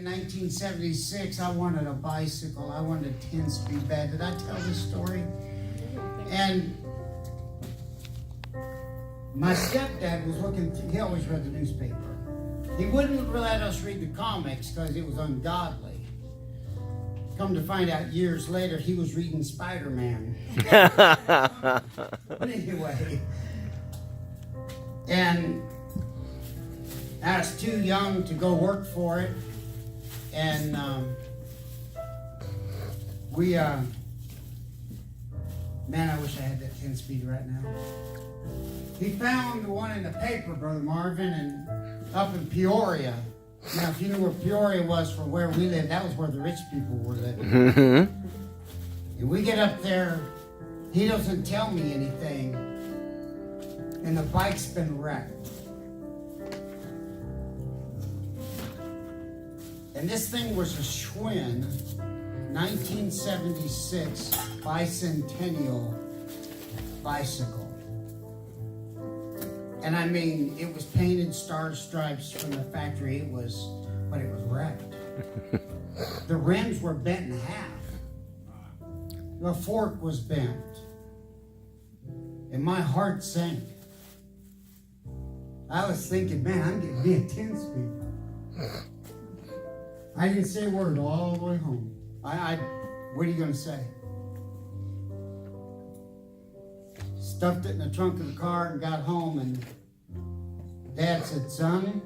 In 1976, I wanted a bicycle. I wanted a 10-speed bad. Did I tell this story? And my stepdad was looking, he always read the newspaper. He wouldn't let us read the comics because it was ungodly. Come to find out years later, he was reading Spider-Man. But anyway, and I was too young to go work for it. And man, I wish I had that 10-speed right now. He found the one in the paper, Brother Marvin, and up in Peoria. Now, if you knew where Peoria was from where we lived, that was where the rich people were living. And we get up there, he doesn't tell me anything, and the bike's been wrecked. And this thing was a Schwinn 1976 bicentennial bicycle. And I mean, it was painted star stripes from the factory. But it was wrecked. The rims were bent in half. The fork was bent. And my heart sank. I was thinking, man, I'm getting me a 10-speed. I didn't say a word all the way home. What are you going to say? Stuffed it in the trunk of the car and got home, and Dad said, son,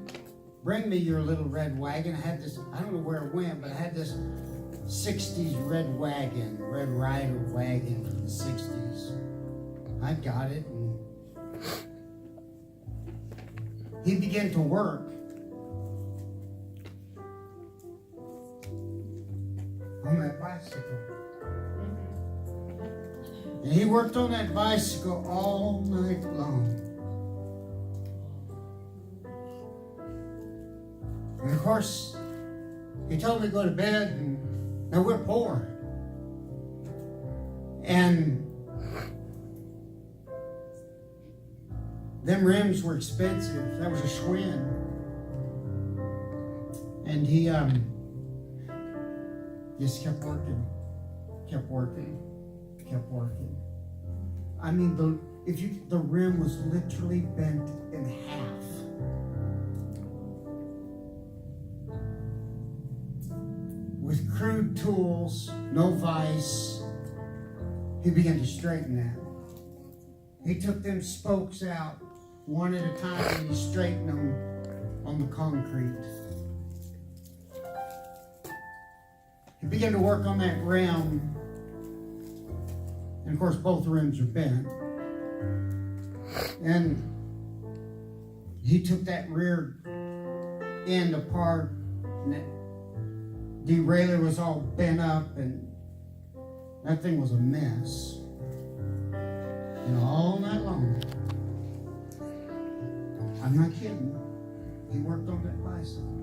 bring me your little red wagon. I had this, I don't know where it went, but I had this 60s red rider wagon from the 60s. I got it, and he began to work. On that bicycle. And he worked on that bicycle all night long. And of course, he told me to go to bed, and now we're poor. And them rims were expensive. That was a Schwinn. And he just kept working. I mean, the rim was literally bent in half. With crude tools, no vise, he began to straighten that. He took them spokes out one at a time, and he straightened them on the concrete. He began to work on that rim, and of course both rims are bent. And he took that rear end apart, and that derailleur was all bent up, and that thing was a mess. And all night long, I'm not kidding, he worked on that bicycle.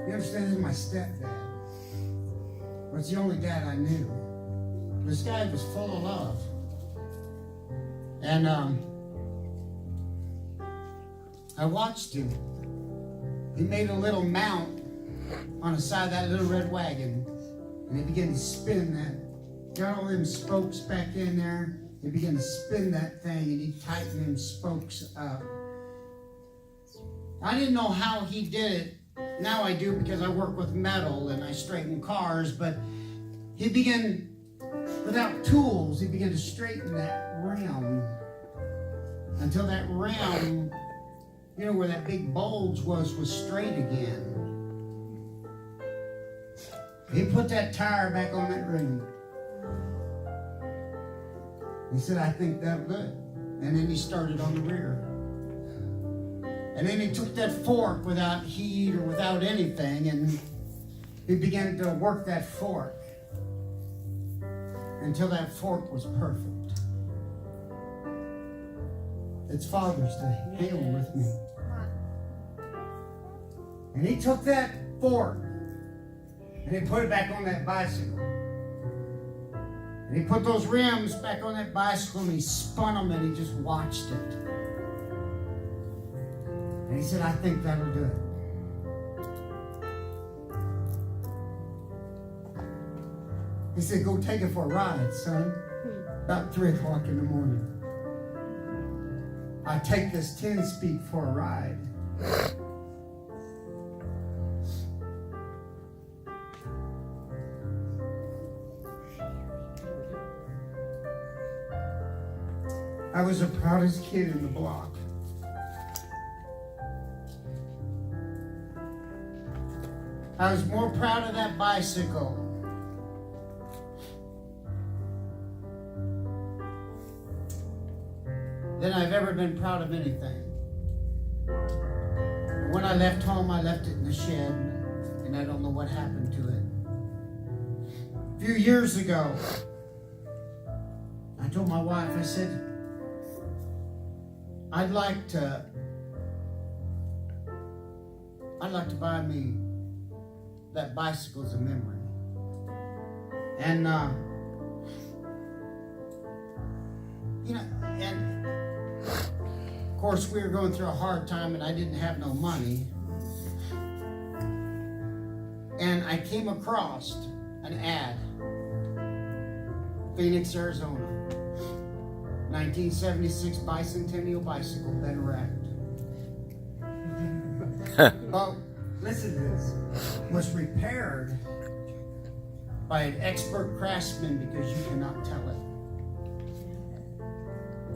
You understand, this is my stepdad. But it's the only dad I knew. This guy was full of love. And I watched him. He made a little mount on the side of that little red wagon. And he began to spin that. Got all them spokes back in there. He began to spin that thing, and he tightened them spokes up. I didn't know how he did it. Now I do, because I work with metal and I straighten cars, but he began, without tools, he began to straighten that rim until that rim, you know, where that big bulge was straight again. He put that tire back on that rim. He said, I think that'll do it. And then he started on the rear. And then he took that fork without heat or without anything, and he began to work that fork until that fork was perfect. It's Father's Day. Hang on with me. And he took that fork and he put it back on that bicycle. And he put those rims back on that bicycle, and he spun them, and he just watched it. And he said, I think that'll do it. He said, go take it for a ride, son. About 3 o'clock in the morning. I take this 10-speed for a ride. I was the proudest kid in the block. I was more proud of that bicycle than I've ever been proud of anything. When I left home, I left it in the shed, and I don't know what happened to it. A few years ago, I told my wife, I said, I'd like to buy me that bicycle as a memory. And, and of course we were going through a hard time and I didn't have no money. And I came across an ad, Phoenix, Arizona, 1976 bicentennial bicycle, been wrecked. Oh, listen to this. Was repaired by an expert craftsman because you cannot tell it.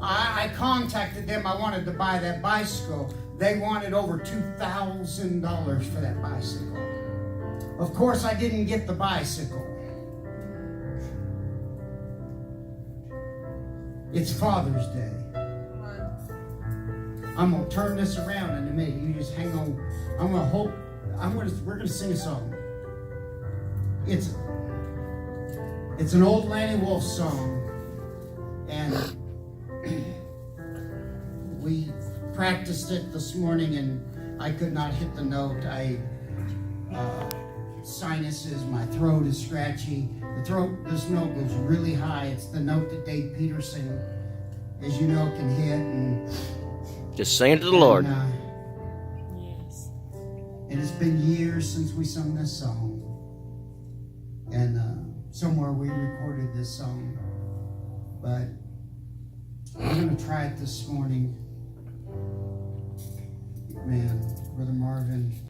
I contacted them. I wanted to buy that bicycle. They wanted over $2,000 for that bicycle. Of course, I didn't get the bicycle. It's Father's Day. I'm going to turn this around in a minute. You just hang on. We're going to sing a song. It's an old Lanny Wolf song. And we practiced it this morning and I could not hit the note. Sinuses, my throat is scratchy. This note goes really high. It's the note that Dave Peterson, as you know, can hit. And just sing it to the Lord. Yes. And it's been years since we sung this song. And somewhere we recorded this song. But I'm going to try it this morning. Man, Brother Marvin.